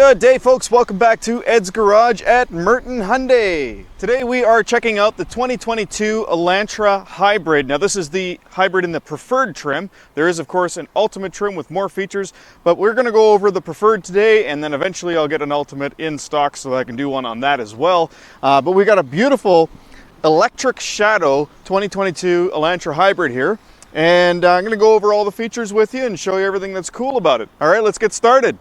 Good day, folks. Welcome back to Ed's Garage at Merton Hyundai. Today we are checking out the 2022 Elantra Hybrid. Now this is the hybrid in the preferred trim. There is of course an ultimate trim with more features, but we're going to go over the preferred today, and then eventually I'll get an ultimate in stock so that I can do one on that as well. But we got a beautiful electric shadow 2022 Elantra Hybrid here, and I'm going to go over all the features with you and show you everything that's cool about it. All right, let's get started.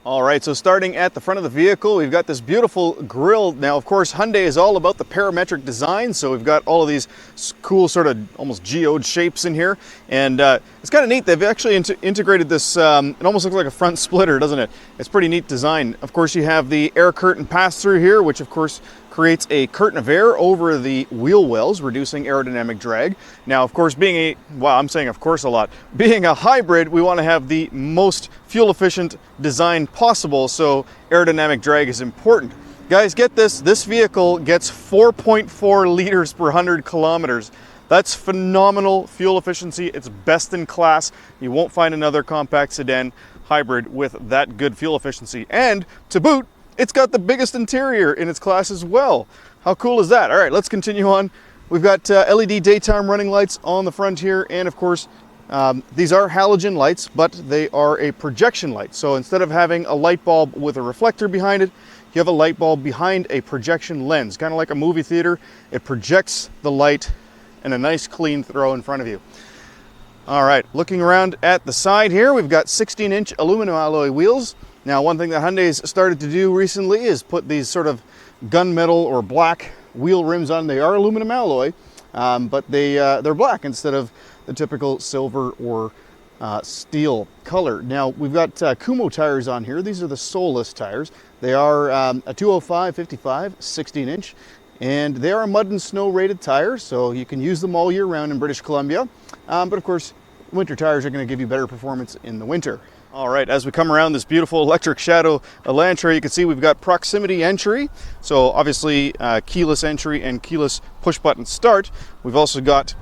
All right, so starting at the front of the vehicle, we've got this beautiful grille. Now, of course, Hyundai is all about the parametric design, so we've got all of these cool sort of almost geode shapes in here, and it's kind of neat. They've actually integrated this, it almost looks like a front splitter, doesn't it? It's pretty neat design. Of course, you have the air curtain pass-through here, which of course creates a curtain of air over the wheel wells, reducing aerodynamic drag. Now, of course, being a, wow, I'm saying of course a lot. Being a hybrid, we want to have the most fuel-efficient design possible, so aerodynamic drag is important. Guys, get this, this vehicle gets 4.4 liters per 100 kilometers. That's phenomenal fuel efficiency. It's best in class. You won't find another compact sedan hybrid with that good fuel efficiency. And to boot, it's got the biggest interior in its class as well. How cool is that? All right, let's continue on. We've got LED daytime running lights on the front here, and of course, these are halogen lights, but they are a projection light. So instead of having a light bulb with a reflector behind it, you have a light bulb behind a projection lens, kind of like a movie theater. It projects the light in a nice clean throw in front of you. All right, looking around at the side here, we've got 16-inch aluminum alloy wheels. Now, one thing that Hyundai's started to do recently is put these sort of gunmetal or black wheel rims on. They are aluminum alloy, but they're black instead of the typical silver or steel color. Now, we've got Kumo tires on here. These are the sole-less tires. They are a 205/55, 16-inch, and they are mud and snow rated tires, so you can use them all year round in British Columbia. But of course, winter tires are going to give you better performance in the winter. All right, as we come around this beautiful electric shadow Elantra, you can see we've got proximity entry. So obviously keyless entry and keyless push button start. We've also got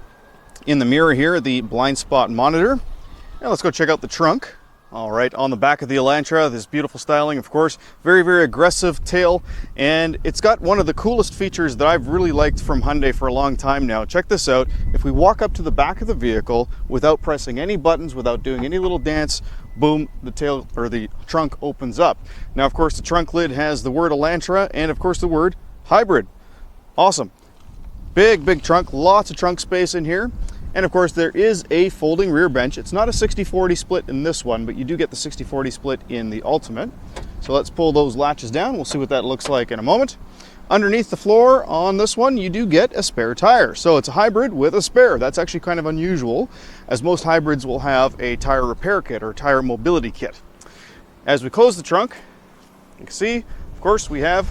in the mirror here the blind spot monitor. Now let's go check out the trunk. All right, on the back of the Elantra, this beautiful styling, of course, very, very aggressive tail, and it's got one of the coolest features that I've really liked from Hyundai for a long time now. Check this out. If we walk up to the back of the vehicle without pressing any buttons, without doing any little dance, boom, the tail or the trunk opens up. Now, of course, the trunk lid has the word Elantra and of course the word hybrid. Awesome. Big, big trunk, lots of trunk space in here. And of course, there is a folding rear bench. It's not a 60/40 split in this one, but you do get the 60/40 split in the Ultimate. So let's pull those latches down. We'll see what that looks like in a moment. Underneath the floor on this one, you do get a spare tire. So it's a hybrid with a spare. That's actually kind of unusual, as most hybrids will have a tire repair kit or tire mobility kit. As we close the trunk, you can see, of course, we have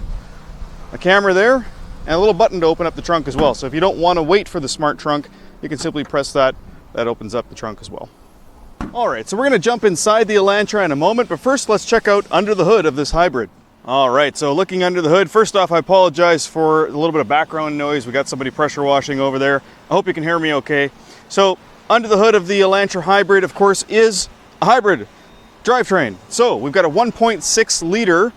a camera there and a little button to open up the trunk as well. So if you don't want to wait for the smart trunk, you can simply press that. That opens up the trunk as well. All right, so we're going to jump inside the Elantra in a moment, but first let's check out under the hood of this hybrid. All right, so looking under the hood, first off, I apologize for a little bit of background noise. We got somebody pressure washing over there. I hope you can hear me okay. So under the hood of the Elantra Hybrid, of course, is a hybrid drivetrain. So we've got a 1.6 liter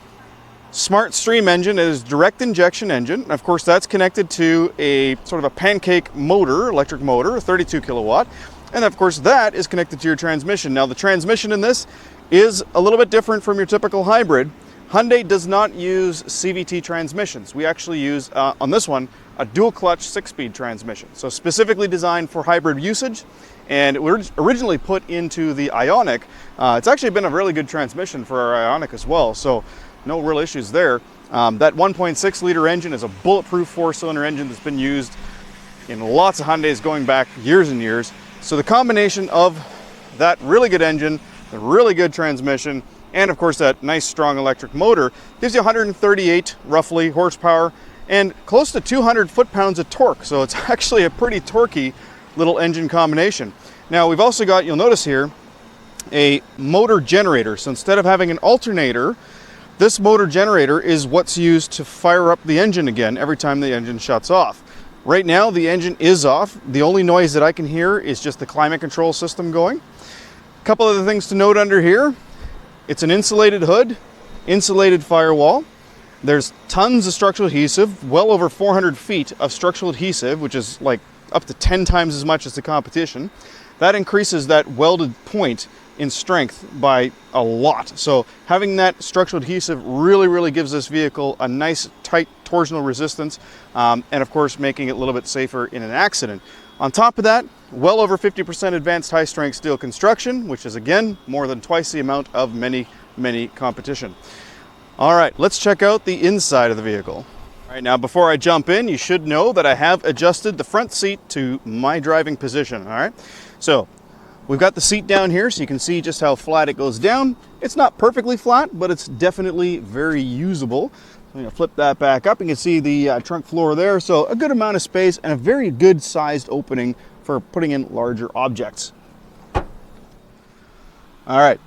Smart Stream engine. It is direct injection engine. And of course, that's connected to a sort of a pancake motor, electric motor, 32 kilowatt. And of course, that is connected to your transmission. Now, the transmission in this is a little bit different from your typical hybrid. Hyundai does not use CVT transmissions. We actually use, on this one, a dual clutch 6-speed transmission. So specifically designed for hybrid usage. And it was originally put into the Ioniq. It's actually been a really good transmission for our Ioniq as well. So no real issues there. That 1.6 liter engine is a bulletproof 4-cylinder engine that's been used in lots of Hyundais going back years and years. So the combination of that really good engine, the really good transmission, and of course that nice strong electric motor gives you 138 roughly horsepower and close to 200 foot-pounds of torque. So it's actually a pretty torquey little engine combination. Now we've also got, you'll notice here, a motor generator. So instead of having an alternator, this motor generator is what's used to fire up the engine again every time the engine shuts off. Right now, the engine is off. The only noise that I can hear is just the climate control system going. A couple other things to note under here. It's an insulated hood. insulated firewall. There's tons of structural adhesive, well over 400 feet of structural adhesive, which is like up to 10 times as much as the competition. That increases that welded point in strength by a lot. So having that structural adhesive really gives this vehicle a nice tight torsional resistance, and of course making it a little bit safer in an accident. On top of that, well over 50% advanced high strength steel construction, which is again more than twice the amount of many competition. All right, let's check out the inside of the vehicle. All right, now before I jump in, you should know that I have adjusted the front seat to my driving position. All right, so we've got the seat down here so you can see just how flat it goes down. It's not perfectly flat, but it's definitely very usable. I'm going to flip that back up. You can see the trunk floor there. So a good amount of space and a very good sized opening for putting in larger objects. All right.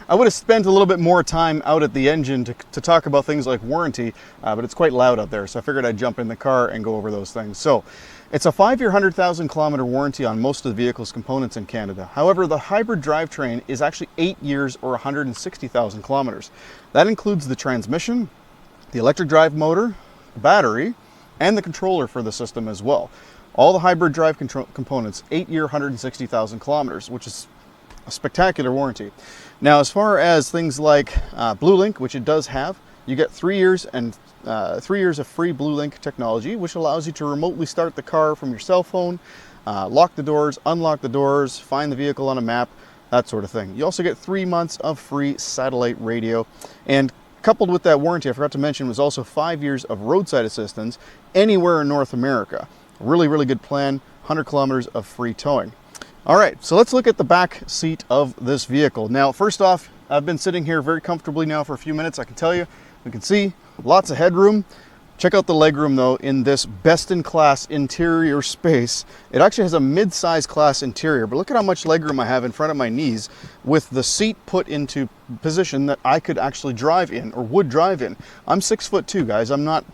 I would have spent a little bit more time out at the engine to talk about things like warranty, but it's quite loud out there. So I figured I'd jump in the car and go over those things. So it's a 5-year, 100,000 kilometer warranty on most of the vehicle's components in Canada. However, the hybrid drivetrain is actually 8 years or 160,000 kilometers. That includes the transmission, the electric drive motor, the battery, and the controller for the system as well. All the hybrid drive components, 8-year, 160,000 kilometers, which is a spectacular warranty. Now, as far as things like BlueLink, which it does have, you get 3 years and 3 years of free BlueLink technology, which allows you to remotely start the car from your cell phone, lock the doors, unlock the doors, find the vehicle on a map, that sort of thing. You also get 3 months of free satellite radio, and coupled with that warranty, I forgot to mention, was also 5 years of roadside assistance anywhere in North America. Really good plan, 100 kilometers of free towing. All right, so let's look at the back seat of this vehicle. Now, first off, I've been sitting here very comfortably now for a few minutes. I can tell you, we can see lots of headroom. Check out the legroom though in this best-in-class interior space. It actually has a mid-size class interior, but look at how much legroom I have in front of my knees with the seat put into position that I could actually drive in or would drive in. I'm 6'2", guys. I'm not,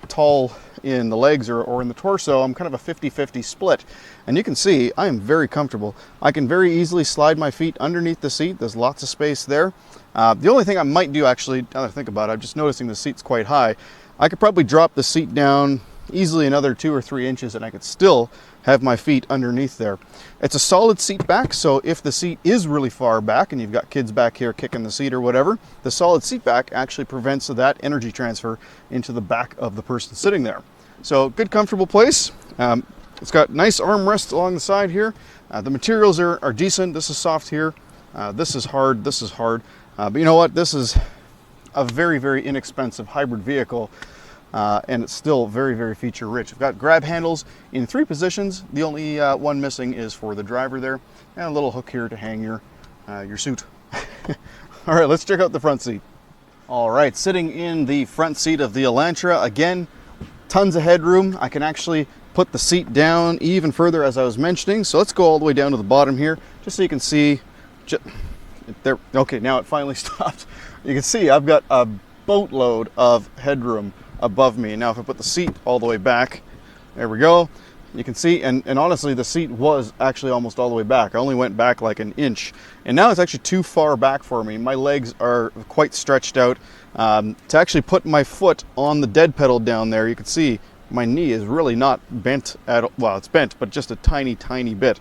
tall in the legs or in the torso. I'm kind of a 50-50 split. And you can see I am very comfortable. I can very easily slide my feet underneath the seat. There's lots of space there. The only thing I might do, actually, now that I think about it, I'm just noticing the seat's quite high. I could probably drop the seat down easily another 2 or 3 inches and I could still have my feet underneath there. It's a solid seat back, so if the seat is really far back and you've got kids back here kicking the seat or whatever, the solid seat back actually prevents that energy transfer into the back of the person sitting there. So good, comfortable place. It's got nice armrests along the side here. The materials are decent. This is soft here. This is hard. This is hard. But you know what? This is a very inexpensive hybrid vehicle, and it's still very feature rich. I've got grab handles in 3 positions. The only one missing is for the driver there, and a little hook here to hang your suit. All right, let's check out the front seat. All right, sitting in the front seat of the Elantra, again, tons of headroom. I can actually put the seat down even further, as I was mentioning. So let's go all the way down to the bottom here, just so you can see. There. Okay, now it finally stopped. You can see I've got a boatload of headroom above me. Now if I put the seat all the way back, there we go. You can see, and honestly, the seat was actually almost all the way back. I only went back like an inch. And now it's actually too far back for me. My legs are quite stretched out. To actually put my foot on the dead pedal down there, you can see my knee is really not bent at all. Well, it's bent, but just a tiny bit.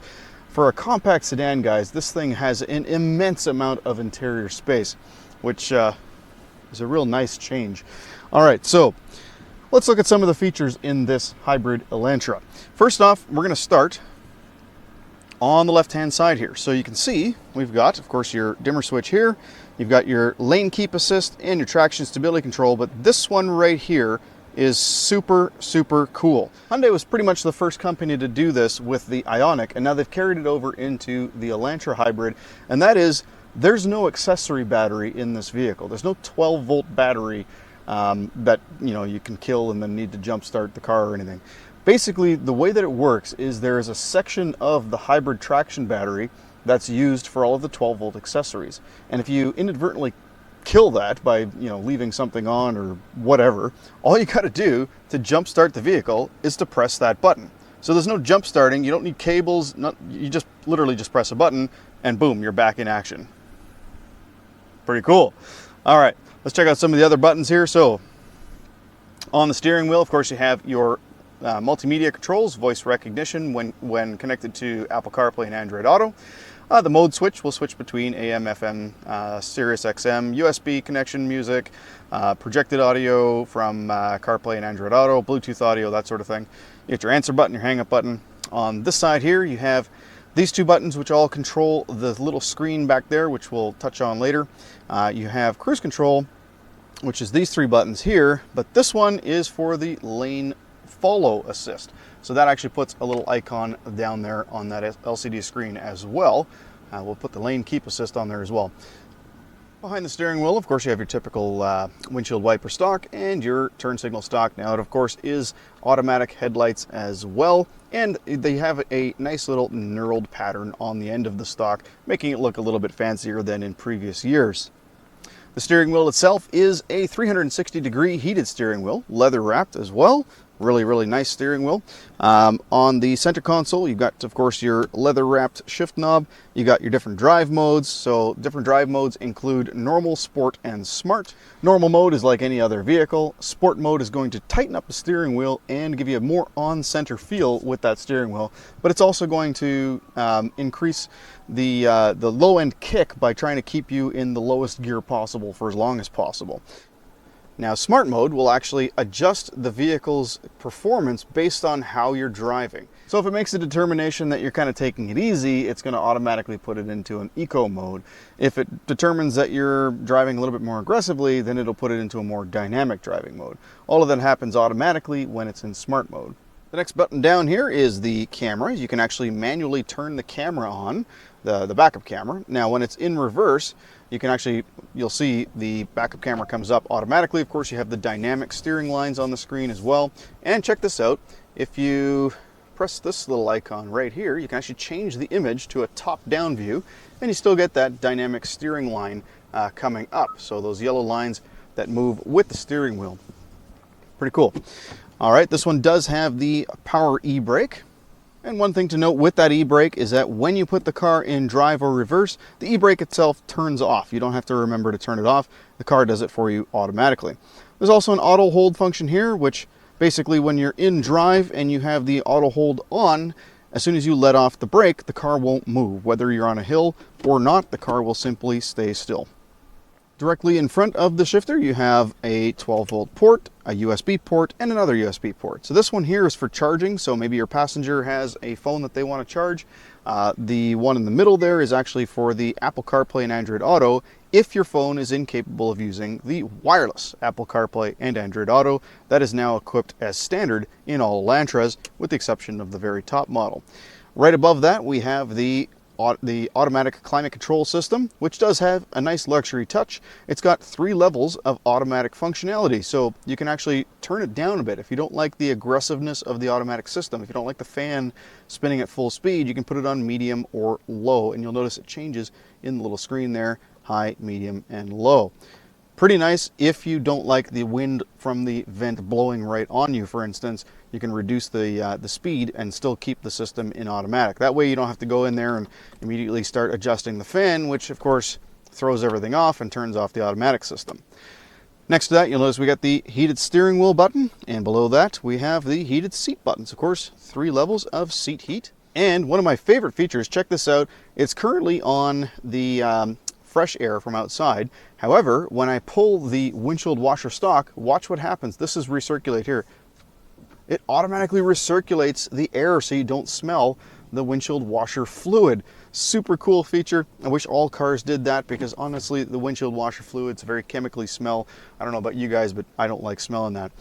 For a compact sedan, guys, this thing has an immense amount of interior space, which is a real nice change. All right, so let's look at some of the features in this hybrid Elantra. First off, we're going to start on the left-hand side here. So you can see we've got, of course, your dimmer switch here. You've got your lane keep assist and your traction stability control, but this one right here is super cool. Hyundai was pretty much the first company to do this with the Ioniq, and now they've carried it over into the Elantra hybrid, and that is there's no accessory battery in this vehicle. There's no 12-volt battery that you can kill and then need to jump start the car or anything. Basically, the way that it works is there is a section of the hybrid traction battery that's used for all of the 12-volt accessories, and if you inadvertently kill that by leaving something on or whatever, all you got to do to jump start the vehicle is to press that button. So there's no jump starting, you don't need cables, you just literally just press a button and boom, you're back in action. Pretty cool. All right, Let's check out some of the other buttons here. So on the steering wheel, of course, you have your multimedia controls, voice recognition when connected to Apple CarPlay and Android Auto. The mode switch will switch between AM, FM, Sirius XM, USB connection, music, projected audio from CarPlay and Android Auto, Bluetooth audio, that sort of thing. You get your answer button, your hang up button. On this side here, you have these two buttons, which all control the little screen back there, which we'll touch on later. You have cruise control, which is these three buttons here, but this one is for the lane follow assist. So that actually puts a little icon down there on that LCD screen as well. We'll put the lane keep assist on there as well. Behind the steering wheel, of course, you have your typical windshield wiper stock and your turn signal stock. Now it, of course, is automatic headlights as well, and they have a nice little knurled pattern on the end of the stock, making it look a little bit fancier than in previous years. The steering wheel itself is a 360-degree heated steering wheel, leather wrapped as well. Really nice steering wheel. On the center console, you've got, of course, your leather wrapped shift knob. You got your different drive modes. So different drive modes include normal, sport, and smart. Normal mode is like any other vehicle. Sport mode is going to tighten up the steering wheel and give you a more on-center feel with that steering wheel. But it's also going to increase the low-end kick by trying to keep you in the lowest gear possible for as long as possible. Now, Smart Mode will actually adjust the vehicle's performance based on how you're driving. So if it makes a determination that you're kind of taking it easy, it's going to automatically put it into an Eco mode. If it determines that you're driving a little bit more aggressively, then it'll put it into a more dynamic driving mode. All of that happens automatically when it's in Smart Mode. The next button down here is the camera. You can actually manually turn the camera on, the backup camera. Now, when it's in reverse, you'll see the backup camera comes up automatically. Of course, you have the dynamic steering lines on the screen as well. And check this out. If you press this little icon right here, you can actually change the image to a top-down view, and you still get that dynamic steering line coming up. So those yellow lines that move with the steering wheel. Pretty cool. All right, this one does have the power e-brake. And one thing to note with that e-brake is that when you put the car in drive or reverse, the e-brake itself turns off. You don't have to remember to turn it off. The car does it for you automatically. There's also an auto hold function here, which basically when you're in drive and you have the auto hold on, as soon as you let off the brake, the car won't move. Whether you're on a hill or not, the car will simply stay still. Directly in front of the shifter, you have a 12-volt port, a USB port, and another USB port. So this one here is for charging, so maybe your passenger has a phone that they want to charge. The one in the middle there is actually for the Apple CarPlay and Android Auto if your phone is incapable of using the wireless Apple CarPlay and Android Auto. That is now equipped as standard in all Elantras, with the exception of the very top model. Right above that, we have the automatic climate control system, which does have a nice luxury touch. It's got 3 levels of automatic functionality, so you can actually turn it down a bit. If you don't like the aggressiveness of the automatic system, if you don't like the fan spinning at full speed, you can put it on medium or low, and you'll notice it changes in the little screen there, high, medium, and low. Pretty nice if you don't like the wind from the vent blowing right on you, for instance. You can reduce the speed and still keep the system in automatic. That way you don't have to go in there and immediately start adjusting the fan, which of course throws everything off and turns off the automatic system. Next to that, you'll notice we got the heated steering wheel button, and below that we have the heated seat buttons. Of course, 3 levels of seat heat. And one of my favorite features, check this out, it's currently on the fresh air from outside. However, when I pull the windshield washer stock, watch what happens. This is recirculate here. It automatically recirculates the air so you don't smell the windshield washer fluid. Super cool feature. I wish all cars did that, because honestly, the windshield washer fluid's very chemically smell. I don't know about you guys, but I don't like smelling that.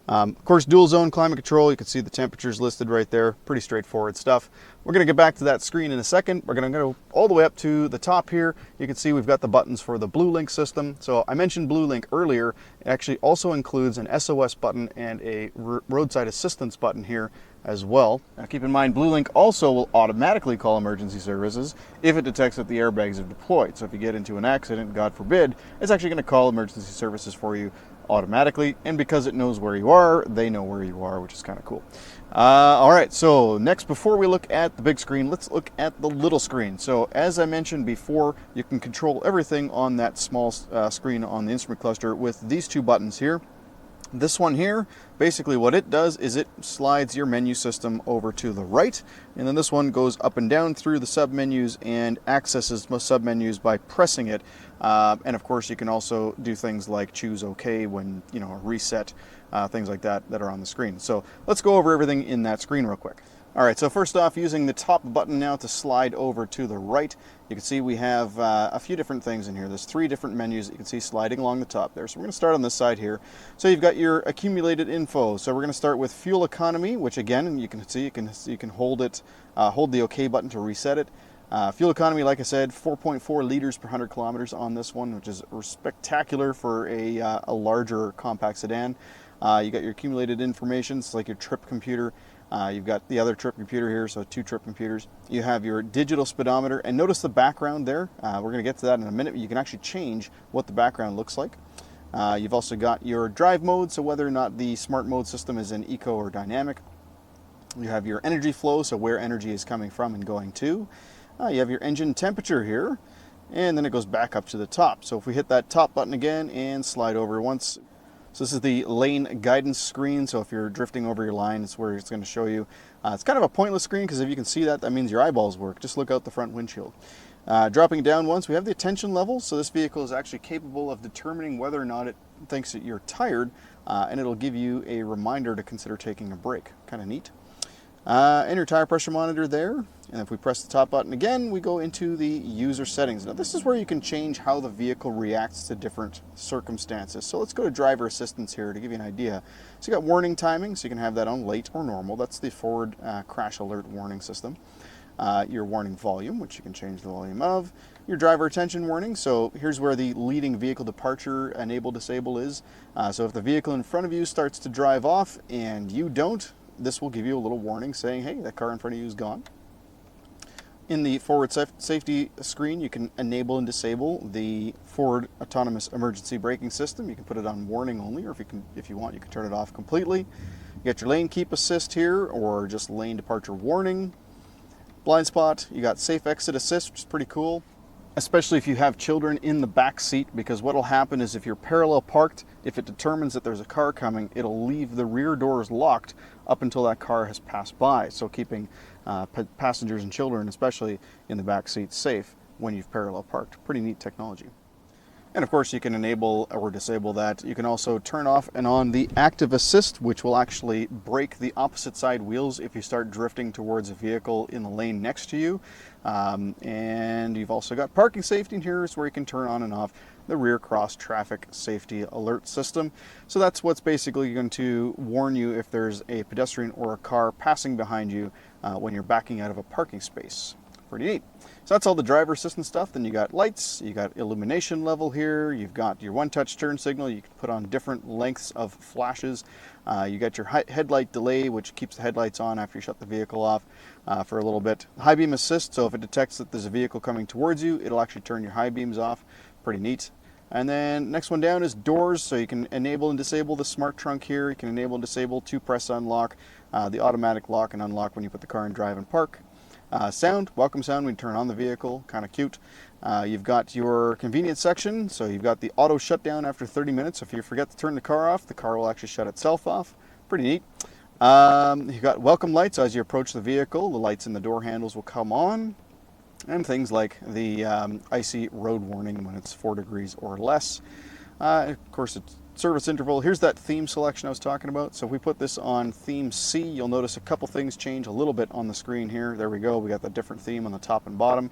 Of course, dual zone climate control. You can see the temperatures listed right there. Pretty straightforward stuff. We're going to get back to that screen in a second. We're going to go all the way up to the top here. You can see we've got the buttons for the Blue Link system. So I mentioned Blue Link earlier. It actually also includes an SOS button and a roadside assistance button here as well. Now keep in mind, Blue Link also will automatically call emergency services if it detects that the airbags are deployed. So if you get into an accident, God forbid, it's actually going to call emergency services for you automatically, and because it knows where you are, they know where you are, which is kind of cool. All right, so next, before we look at the big screen, let's look at the little screen. So as I mentioned before, you can control everything on that small screen on the instrument cluster with these two buttons here. This one here, basically what it does is it slides your menu system over to the right, and then this one goes up and down through the submenus and accesses most submenus by pressing it. And of course you can also do things like choose OK when, you know, reset, things like that are on the screen. So let's go over everything in that screen real quick. All right, so first off, using the top button now to slide over to the right, you can see we have a few different things in here. There's 3 different menus that you can see sliding along the top there. So we're going to start on this side here. So you've got your accumulated info. So we're going to start with fuel economy, which again, you can see you can hold it, hold the OK button to reset it. Fuel economy, like I said, 4.4 liters per 100 kilometers on this one, which is spectacular for a larger compact sedan. You got your accumulated information, it's like your trip computer. You've got the other trip computer here, so 2 trip computers. You have your digital speedometer, and notice the background there. We're going to get to that in a minute. You can actually change what the background looks like. You've also got your drive mode, so whether or not the smart mode system is in eco or dynamic. You have your energy flow, so where energy is coming from and going to. You have your engine temperature here, and then it goes back up to the top. So if we hit that top button again and slide over once. So this is the lane guidance screen, so if you're drifting over your line, it's where it's going to show you. It's kind of a pointless screen because if you can see that, that means your eyeballs work. Just look out the front windshield. Dropping down once, we have the attention level, so this vehicle is actually capable of determining whether or not it thinks that you're tired, and it'll give you a reminder to consider taking a break. Kind of neat. And your tire pressure monitor there, and if we press the top button again, we go into the user settings. Now this is where you can change how the vehicle reacts to different circumstances. So let's go to driver assistance here to give you an idea. So you got warning timing, so you can have that on late or normal. That's the forward crash alert warning system. Your warning volume, which you can change the volume of. Your driver attention warning, so here's where the leading vehicle departure enable disable is. So if the vehicle in front of you starts to drive off and you don't, this will give you a little warning saying, hey, that car in front of you is gone. In the forward safety screen, you can enable and disable the forward autonomous emergency braking system. You can put it on warning only, or if you want, you can turn it off completely. You got your lane keep assist here, or just lane departure warning. Blind spot, you got safe exit assist, which is pretty cool, especially if you have children in the back seat, because what will happen is if you're parallel parked, if it determines that there's a car coming, it'll leave the rear doors locked up until that car has passed by. So keeping passengers and children, especially in the back seat, safe when you've parallel parked. Pretty neat technology. And of course you can enable or disable that. You can also turn off and on the active assist, which will actually brake the opposite side wheels if you start drifting towards a vehicle in the lane next to you. And you've also got parking safety in here, is where you can turn on and off the rear cross traffic safety alert system. So that's what's basically going to warn you if there's a pedestrian or a car passing behind you when you're backing out of a parking space. Pretty neat. So that's all the driver assistance stuff. Then you got lights, you got illumination level here, you've got your one-touch turn signal, you can put on different lengths of flashes. You got your headlight delay, which keeps the headlights on after you shut the vehicle off for a little bit. High beam assist, so if it detects that there's a vehicle coming towards you, it'll actually turn your high beams off. Pretty neat. And then next one down is doors, so you can enable and disable the smart trunk here. You can enable and disable 2-press unlock, the automatic lock and unlock when you put the car in drive and park. Sound, welcome sound when you turn on the vehicle, kind of cute. You've got your convenience section, so you've got the auto shutdown after 30 minutes. If you forget to turn the car off, the car will actually shut itself off. Pretty neat. You've got welcome lights. As you approach the vehicle, the lights in the door handles will come on. And things like the icy road warning when it's 4 degrees or less. Of course, it's service interval. Here's that theme selection I was talking about. So if we put this on theme C, you'll notice a couple things change a little bit on the screen here. There we go. We got the different theme on the top and bottom.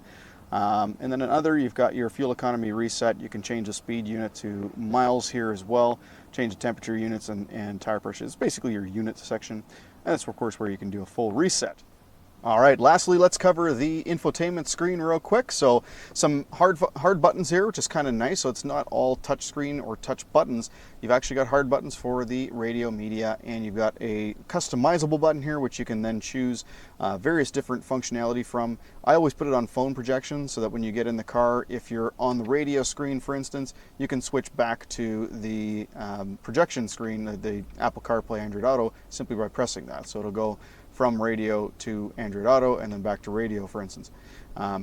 And then in other, you've got your fuel economy reset. You can change the speed unit to miles here as well. Change the temperature units and tire pressure. It's basically your unit section. And that's, of course, where you can do a full reset. All right, lastly, let's cover the infotainment screen real quick. So some hard buttons here, which is kind of nice. So it's not all touch screen or touch buttons. You've actually got hard buttons for the radio, media, and you've got a customizable button here, which you can then choose various different functionality from. I always put it on phone projection so that when you get in the car, if you're on the radio screen, for instance, you can switch back to the projection screen, the Apple CarPlay, Android Auto, simply by pressing that. So it'll go from radio to Android Auto and then back to radio, for instance.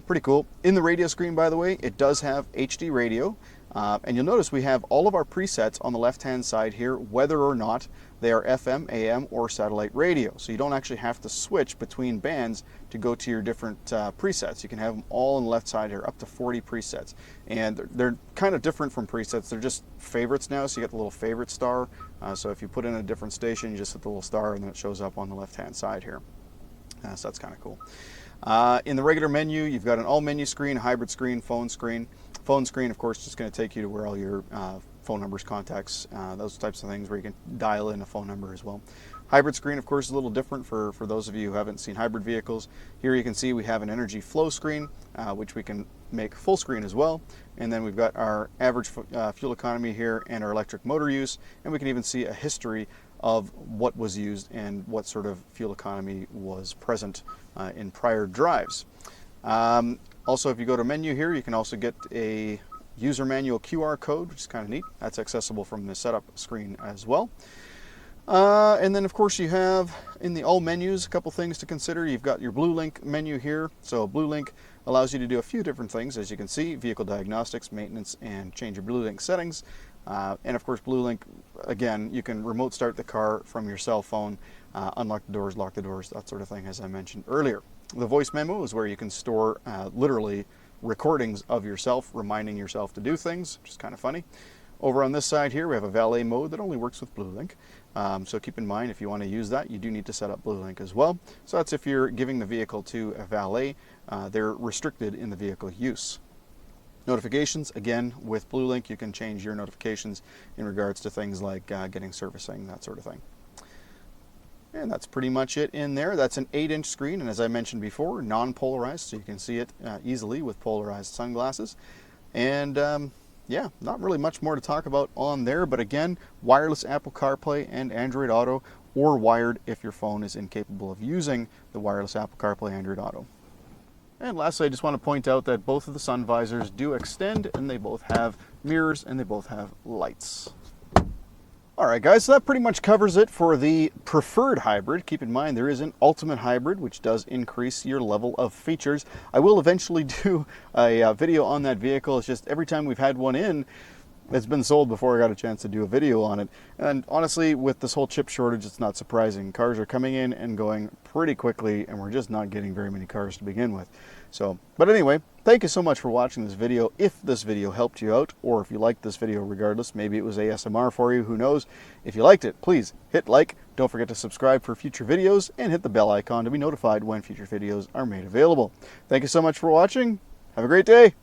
Pretty cool. In the radio screen, by the way, it does have HD radio. And you'll notice we have all of our presets on the left-hand side here, whether or not they are FM, AM, or satellite radio. So you don't actually have to switch between bands to go to your different presets. You can have them all on the left side here, up to 40 presets. And they're kind of different from presets. They're just favorites now, so you get the little favorite star. So if you put in a different station, you just hit the little star and then it shows up on the left-hand side here. So that's kind of cool. In the regular menu, you've got an all menu screen, hybrid screen, phone screen. Phone screen, of course, is going to take you to where all your phone numbers, contacts, those types of things where you can dial in a phone number as well. Hybrid screen, of course, is a little different for those of you who haven't seen hybrid vehicles. Here you can see we have an energy flow screen, which we can make full screen as well. And then we've got our average fuel economy here and our electric motor use. And we can even see a history of what was used and what sort of fuel economy was present in prior drives. Also, if you go to menu here, you can also get a user manual QR code, which is kind of neat. That's accessible from the setup screen as well. And then, of course, you have in the all menus a couple things to consider. You've got your Blue Link menu here. So Blue Link allows you to do a few different things, as you can see: vehicle diagnostics, maintenance, and change your Blue Link settings. And of course, Blue Link, again, you can remote start the car from your cell phone, unlock the doors, lock the doors, that sort of thing, as I mentioned earlier. The voice memo is where you can store literally recordings of yourself, reminding yourself to do things, which is kind of funny. Over on this side here, we have a valet mode that only works with Blue Link. So keep in mind, if you want to use that, you do need to set up Blue Link as well. So that's if you're giving the vehicle to a valet. They're restricted in the vehicle use. Notifications, again, with Blue Link, you can change your notifications in regards to things like getting servicing, that sort of thing. And that's pretty much it in there. That's an 8-inch screen, and as I mentioned before, non-polarized, so you can see it easily with polarized sunglasses. And yeah, not really much more to talk about on there, but again, wireless Apple CarPlay and Android Auto, or wired if your phone is incapable of using the wireless Apple CarPlay Android Auto. And lastly, I just want to point out that both of the sun visors do extend, and they both have mirrors, and they both have lights. All right, guys, so that pretty much covers it for the preferred hybrid. Keep in mind, there is an ultimate hybrid, which does increase your level of features. I will eventually do a video on that vehicle. It's just every time we've had one in, it's been sold before I got a chance to do a video on it. And honestly, with this whole chip shortage, it's not surprising. Cars are coming in and going pretty quickly, and we're just not getting very many cars to begin with. So, but anyway, thank you so much for watching this video. If this video helped you out, or if you liked this video regardless, maybe it was ASMR for you, who knows. If you liked it, please hit like. Don't forget to subscribe for future videos, and hit the bell icon to be notified when future videos are made available. Thank you so much for watching. Have a great day.